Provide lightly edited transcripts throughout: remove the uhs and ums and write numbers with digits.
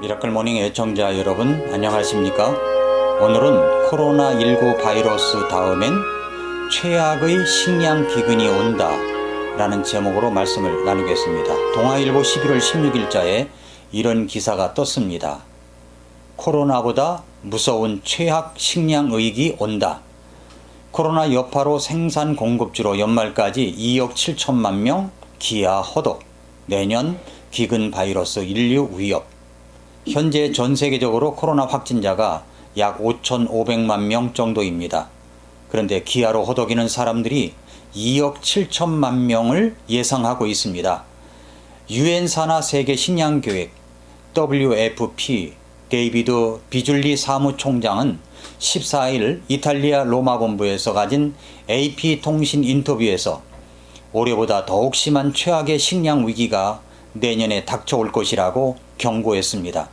미라클 모닝 애청자 여러분 안녕하십니까? 오늘은 코로나19 바이러스 다음엔 최악의 식량 기근이 온다 라는 제목으로 말씀을 나누겠습니다. 동아일보 11월 16일자에 이런 기사가 떴습니다. 코로나보다 무서운 최악 식량 위기 온다. 코로나 여파로 생산 공급주로 연말까지 2억 7천만 명 기아 허덕. 내년 기근 바이러스 인류 위협. 현재 전 세계적으로 코로나 확진자가 약 5,500만 명 정도입니다. 그런데 기아로 허덕이는 사람들이 2억 7천만 명을 예상하고 있습니다. 유엔 산하 세계 식량 계획 WFP 데이비드 비줄리 사무총장은 14일 이탈리아 로마 본부에서 가진 AP통신 인터뷰에서 올해보다 더욱 심한 최악의 식량 위기가 내년에 닥쳐올 것이라고 경고했습니다.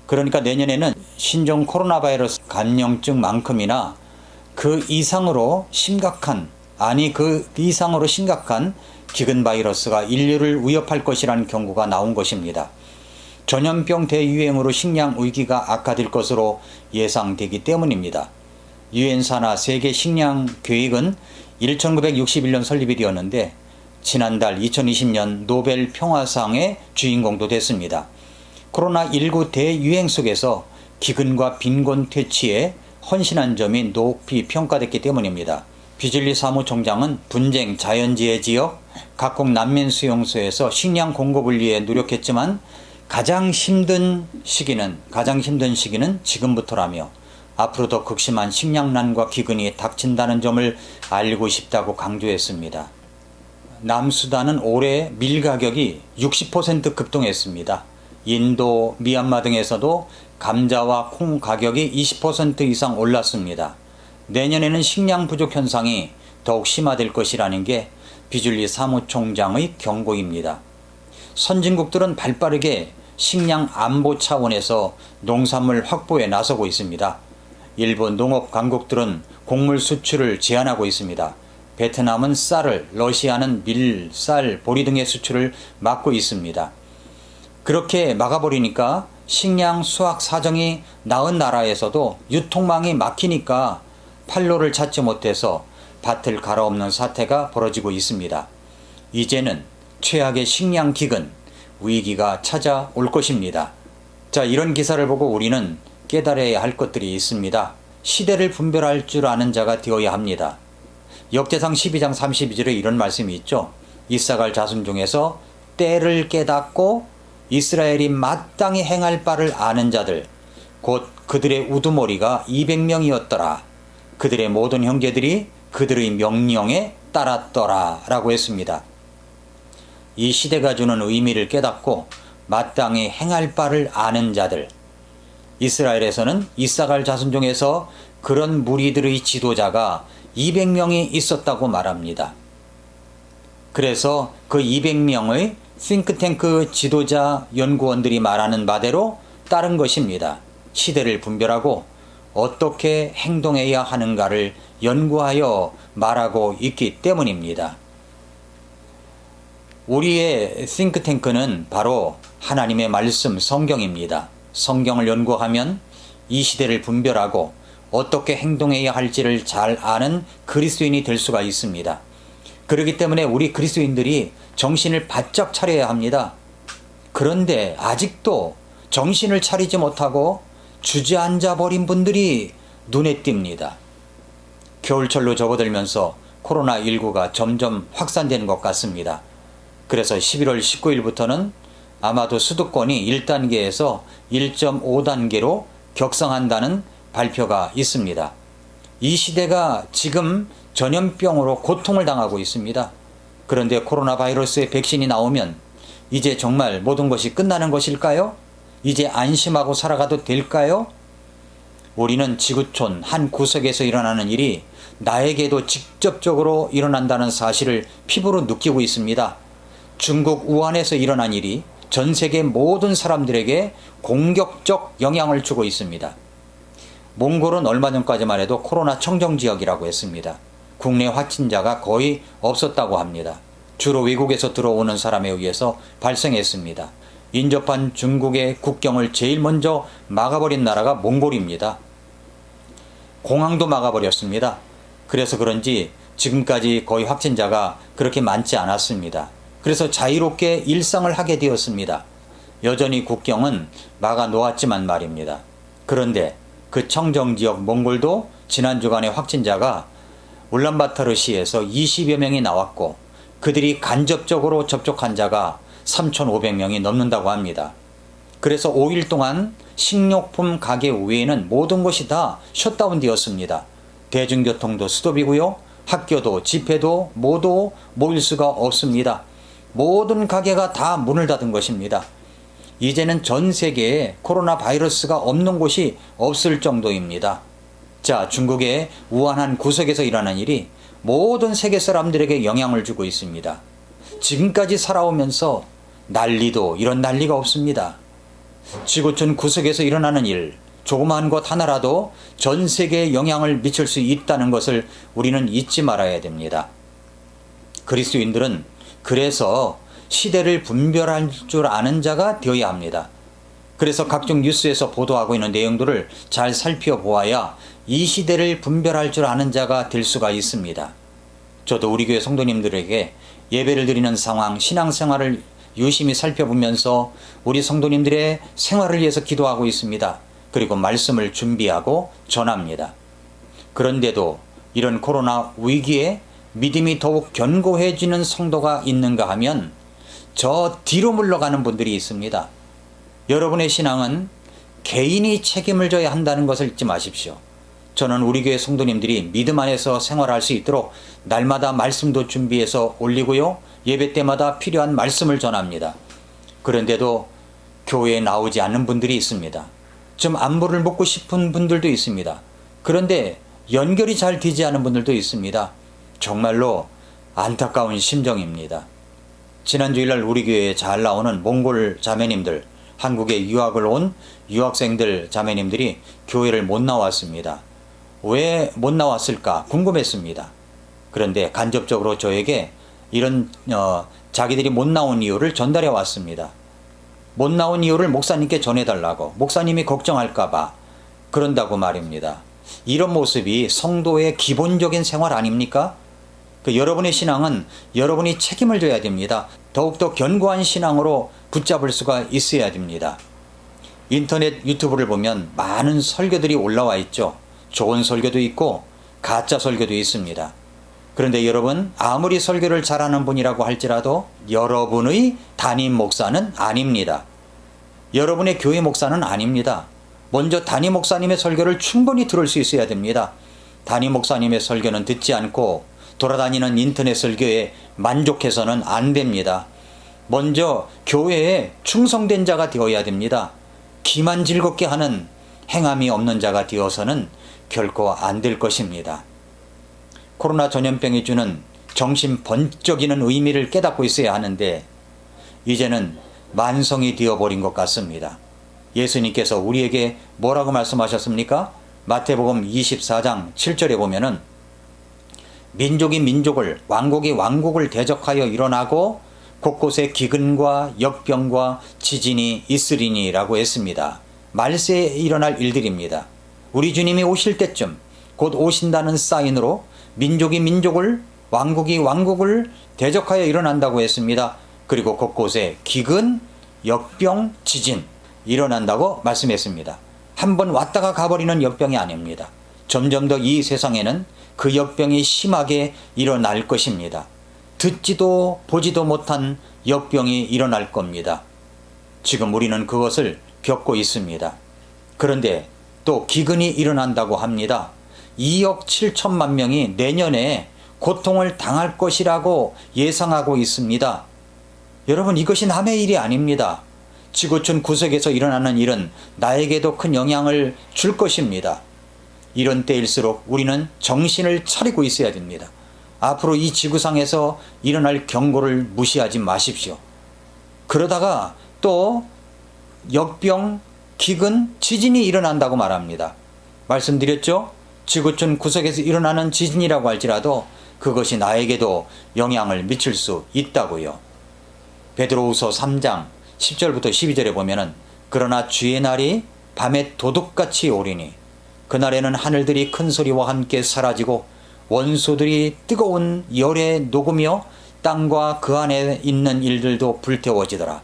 그러니까 내년에는 신종 코로나 바이러스 감염증만큼이나 그 이상으로 심각한 기근 바이러스가 인류를 위협할 것이라는 경고가 나온 것입니다. 전염병 대유행으로 식량 위기가 악화될 것으로 예상되기 때문입니다. 유엔 산하 세계 식량 계획은 1961년 설립이 되었는데 지난달 2020년 노벨 평화상의 주인공도 됐습니다. 코로나19 대유행 속에서 기근과 빈곤 퇴치에 헌신한 점이 높이 평가됐기 때문입니다. 비줄리 사무총장은 분쟁, 자연재해 지역, 각국 난민 수용소에서 식량 공급을 위해 노력했지만 가장 힘든 시기는 지금부터라며 앞으로 더 극심한 식량난과 기근이 닥친다는 점을 알고 싶다고 강조했습니다. 남수단은 올해 밀 가격이 60% 급등했습니다. 인도, 미얀마 등에서도 감자와 콩 가격이 20% 이상 올랐습니다. 내년에는 식량 부족 현상이 더욱 심화될 것이라는 게 비줄리 사무총장의 경고입니다. 선진국들은 발빠르게 식량 안보 차원에서 농산물 확보에 나서고 있습니다. 일부 농업 강국들은 곡물 수출을 제한하고 있습니다. 베트남은 쌀을, 러시아는 밀, 쌀, 보리 등의 수출을 막고 있습니다. 그렇게 막아버리니까 식량 수확 사정이 나은 나라에서도 유통망이 막히니까 판로를 찾지 못해서 밭을 갈아엎는 사태가 벌어지고 있습니다. 이제는 최악의 식량 기근, 위기가 찾아올 것입니다. 자, 이런 기사를 보고 우리는 깨달아야 할 것들이 있습니다. 시대를 분별할 줄 아는 자가 되어야 합니다. 역대상 12장 32절에 이런 말씀이 있죠. 이사갈 자손 중에서 때를 깨닫고 이스라엘이 마땅히 행할 바를 아는 자들, 곧 그들의 우두머리가 200명이었더라. 그들의 모든 형제들이 그들의 명령에 따랐더라 라고 했습니다. 이 시대가 주는 의미를 깨닫고 마땅히 행할 바를 아는 자들, 이스라엘에서는 이사갈 자손 중에서 그런 무리들의 지도자가 200명이 있었다고 말합니다. 그래서 그 200명의 싱크탱크 지도자 연구원들이 말하는 바대로 따른 것입니다. 시대를 분별하고 어떻게 행동해야 하는가를 연구하여 말하고 있기 때문입니다. 우리의 싱크탱크는 바로 하나님의 말씀 성경입니다. 성경을 연구하면 이 시대를 분별하고 어떻게 행동해야 할지를 잘 아는 그리스도인이 될 수가 있습니다. 그렇기 때문에 우리 그리스도인들이 정신을 바짝 차려야 합니다. 그런데 아직도 정신을 차리지 못하고 주저앉아 버린 분들이 눈에 띕니다. 겨울철로 접어들면서 코로나19가 점점 확산되는 것 같습니다. 그래서 11월 19일부터는 아마도 수도권이 1단계에서 1.5단계로 격상한다는 발표가 있습니다. 이 시대가 지금 전염병으로 고통을 당하고 있습니다. 그런데 코로나 바이러스의 백신이 나오면 이제 정말 모든 것이 끝나는 것일까요? 이제 안심하고 살아가도 될까요? 우리는 지구촌 한 구석에서 일어나는 일이 나에게도 직접적으로 일어난다는 사실을 피부로 느끼고 있습니다. 중국 우한에서 일어난 일이 전 세계 모든 사람들에게 공격적 영향을 주고 있습니다. 몽골은 얼마 전까지만 해도 코로나 청정지역이라고 했습니다. 국내 확진자가 거의 없었다고 합니다. 주로 외국에서 들어오는 사람에 의해서 발생했습니다. 인접한 중국의 국경을 제일 먼저 막아버린 나라가 몽골입니다. 공항도 막아버렸습니다. 그래서 그런지 지금까지 거의 확진자가 그렇게 많지 않았습니다. 그래서 자유롭게 일상을 하게 되었습니다. 여전히 국경은 막아 놓았지만 말입니다. 그런데 그 청정지역 몽골도 지난 주간에 확진자가 울란바토르시에서 20여 명이 나왔고 그들이 간접적으로 접촉한 자가 3,500명이 넘는다고 합니다. 그래서 5일 동안 식료품 가게 외에는 모든 것이 다 셧다운 되었습니다. 대중교통도 스톱이고요. 학교도 집회도 모두 모일 수가 없습니다. 모든 가게가 다 문을 닫은 것입니다. 이제는 전 세계에 코로나 바이러스가 없는 곳이 없을 정도입니다. 자, 중국의 우한 한 구석에서 일어난 일이 모든 세계 사람들에게 영향을 주고 있습니다. 지금까지 살아오면서 난리도 이런 난리가 없습니다. 지구촌 구석에서 일어나는 일, 조그마한 것 하나라도 전 세계에 영향을 미칠 수 있다는 것을 우리는 잊지 말아야 됩니다. 그리스도인들은 그래서 시대를 분별할 줄 아는 자가 되어야 합니다. 그래서 각종 뉴스에서 보도하고 있는 내용들을 잘 살펴보아야 이 시대를 분별할 줄 아는 자가 될 수가 있습니다. 저도 우리 교회 성도님들에게 예배를 드리는 상황, 신앙생활을 유심히 살펴보면서 우리 성도님들의 생활을 위해서 기도하고 있습니다. 그리고 말씀을 준비하고 전합니다. 그런데도 이런 코로나 위기에 믿음이 더욱 견고해지는 성도가 있는가 하면 저 뒤로 물러가는 분들이 있습니다. 여러분의 신앙은 개인이 책임을 져야 한다는 것을 잊지 마십시오. 저는 우리 교회 성도님들이 믿음 안에서 생활할 수 있도록 날마다 말씀도 준비해서 올리고요. 예배 때마다 필요한 말씀을 전합니다. 그런데도 교회에 나오지 않는 분들이 있습니다. 좀 안부를 묻고 싶은 분들도 있습니다. 그런데 연결이 잘 되지 않은 분들도 있습니다. 정말로 안타까운 심정입니다. 지난 주일날 우리 교회에 잘 나오는 몽골 자매님들, 한국에 유학을 온 유학생들 자매님들이 교회를 못 나왔습니다. 왜 못 나왔을까 궁금했습니다. 그런데 간접적으로 저에게 이런 자기들이 못 나온 이유를 전달해 왔습니다. 못 나온 이유를 목사님께 전해달라고, 목사님이 걱정할까봐 그런다고 말입니다. 이런 모습이 성도의 기본적인 생활 아닙니까? 여러분의 신앙은 여러분이 책임을 져야 됩니다. 더욱더 견고한 신앙으로 붙잡을 수가 있어야 됩니다. 인터넷 유튜브를 보면 많은 설교들이 올라와 있죠. 좋은 설교도 있고 가짜 설교도 있습니다. 그런데 여러분, 아무리 설교를 잘하는 분이라고 할지라도 여러분의 담임 목사는 아닙니다. 여러분의 교회 목사는 아닙니다. 먼저 담임 목사님의 설교를 충분히 들을 수 있어야 됩니다. 담임 목사님의 설교는 듣지 않고 돌아다니는 인터넷 설교에 만족해서는 안 됩니다. 먼저 교회에 충성된 자가 되어야 됩니다. 귀만 즐겁게 하는 행함이 없는 자가 되어서는 결코 안 될 것입니다. 코로나 전염병이 주는 정신 번쩍이는 의미를 깨닫고 있어야 하는데 이제는 만성이 되어버린 것 같습니다. 예수님께서 우리에게 뭐라고 말씀하셨습니까? 마태복음 24장 7절에 보면은 민족이 민족을, 왕국이 왕국을 대적하여 일어나고 곳곳에 기근과 역병과 지진이 있으리니 라고 했습니다. 말세에 일어날 일들입니다. 우리 주님이 오실 때쯤 곧 오신다는 사인으로 민족이 민족을, 왕국이 왕국을 대적하여 일어난다고 했습니다. 그리고 곳곳에 기근, 역병, 지진 일어난다고 말씀했습니다. 한번 왔다가 가버리는 역병이 아닙니다. 점점 더 이 세상에는 그 역병이 심하게 일어날 것입니다. 듣지도 보지도 못한 역병이 일어날 겁니다. 지금 우리는 그것을 겪고 있습니다. 그런데 또 기근이 일어난다고 합니다. 2억 7천만 명이 내년에 고통을 당할 것이라고 예상하고 있습니다. 여러분, 이것이 남의 일이 아닙니다. 지구촌 구석에서 일어나는 일은 나에게도 큰 영향을 줄 것입니다. 이런 때일수록 우리는 정신을 차리고 있어야 됩니다. 앞으로 이 지구상에서 일어날 경고를 무시하지 마십시오. 그러다가 또 역병, 기근, 지진이 일어난다고 말합니다. 말씀드렸죠? 지구촌 구석에서 일어나는 지진이라고 할지라도 그것이 나에게도 영향을 미칠 수 있다고요. 베드로후서 3장 10절부터 12절에 보면은 그러나 주의 날이 밤에 도둑같이 오리니 그날에는 하늘들이 큰 소리와 함께 사라지고 원소들이 뜨거운 열에 녹으며 땅과 그 안에 있는 일들도 불태워지더라.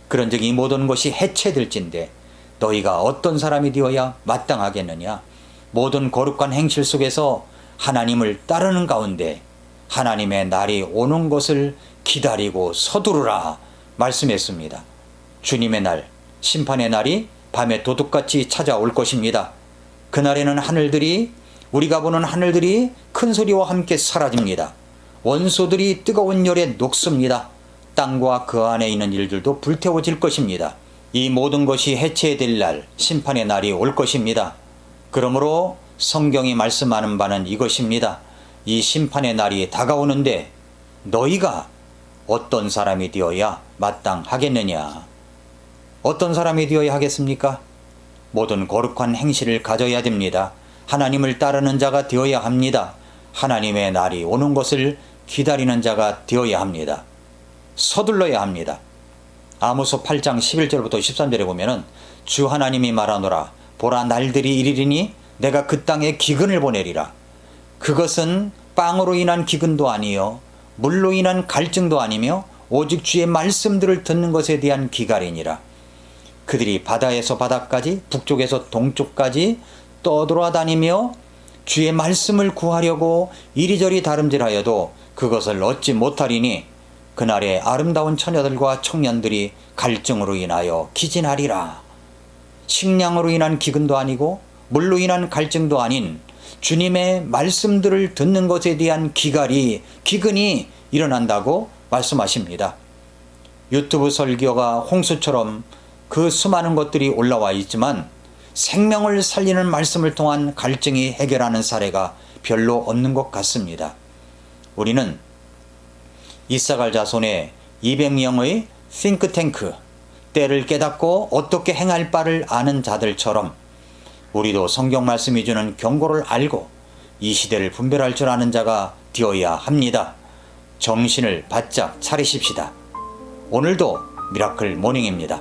그런즉 이 모든 것이 해체될진데 너희가 어떤 사람이 되어야 마땅하겠느냐. 모든 거룩한 행실 속에서 하나님을 따르는 가운데 하나님의 날이 오는 것을 기다리고 서두르라 말씀했습니다. 주님의 날, 심판의 날이 밤에 도둑같이 찾아올 것입니다. 그날에는 하늘들이, 우리가 보는 하늘들이 큰 소리와 함께 사라집니다. 원소들이 뜨거운 열에 녹습니다. 땅과 그 안에 있는 일들도 불태워질 것입니다. 이 모든 것이 해체될 날, 심판의 날이 올 것입니다. 그러므로 성경이 말씀하는 바는 이것입니다. 이 심판의 날이 다가오는데 너희가 어떤 사람이 되어야 마땅하겠느냐. 어떤 사람이 되어야 하겠습니까? 모든 거룩한 행실을 가져야 됩니다. 하나님을 따르는 자가 되어야 합니다. 하나님의 날이 오는 것을 기다리는 자가 되어야 합니다. 서둘러야 합니다. 아모스 8장 11절부터 13절에 보면은 주 하나님이 말하노라. 보라, 날들이 이르리니 내가 그 땅에 기근을 보내리라. 그것은 빵으로 인한 기근도 아니요 물로 인한 갈증도 아니며 오직 주의 말씀들을 듣는 것에 대한 기갈이니라. 그들이 바다에서 바다까지 북쪽에서 동쪽까지 떠돌아다니며 주의 말씀을 구하려고 이리저리 다름질하여도 그것을 얻지 못하리니 그날에 아름다운 처녀들과 청년들이 갈증으로 인하여 기진하리라. 식량으로 인한 기근도 아니고 물로 인한 갈증도 아닌 주님의 말씀들을 듣는 것에 대한 기근이 일어난다고 말씀하십니다. 유튜브 설교가 홍수처럼 그 수많은 것들이 올라와 있지만 생명을 살리는 말씀을 통한 갈증이 해결하는 사례가 별로 없는 것 같습니다. 우리는 이사갈 자손의 200명의 싱크탱크, 때를 깨닫고 어떻게 행할 바를 아는 자들처럼 우리도 성경 말씀이 주는 경고를 알고 이 시대를 분별할 줄 아는 자가 되어야 합니다. 정신을 바짝 차리십시다. 오늘도 미라클 모닝입니다.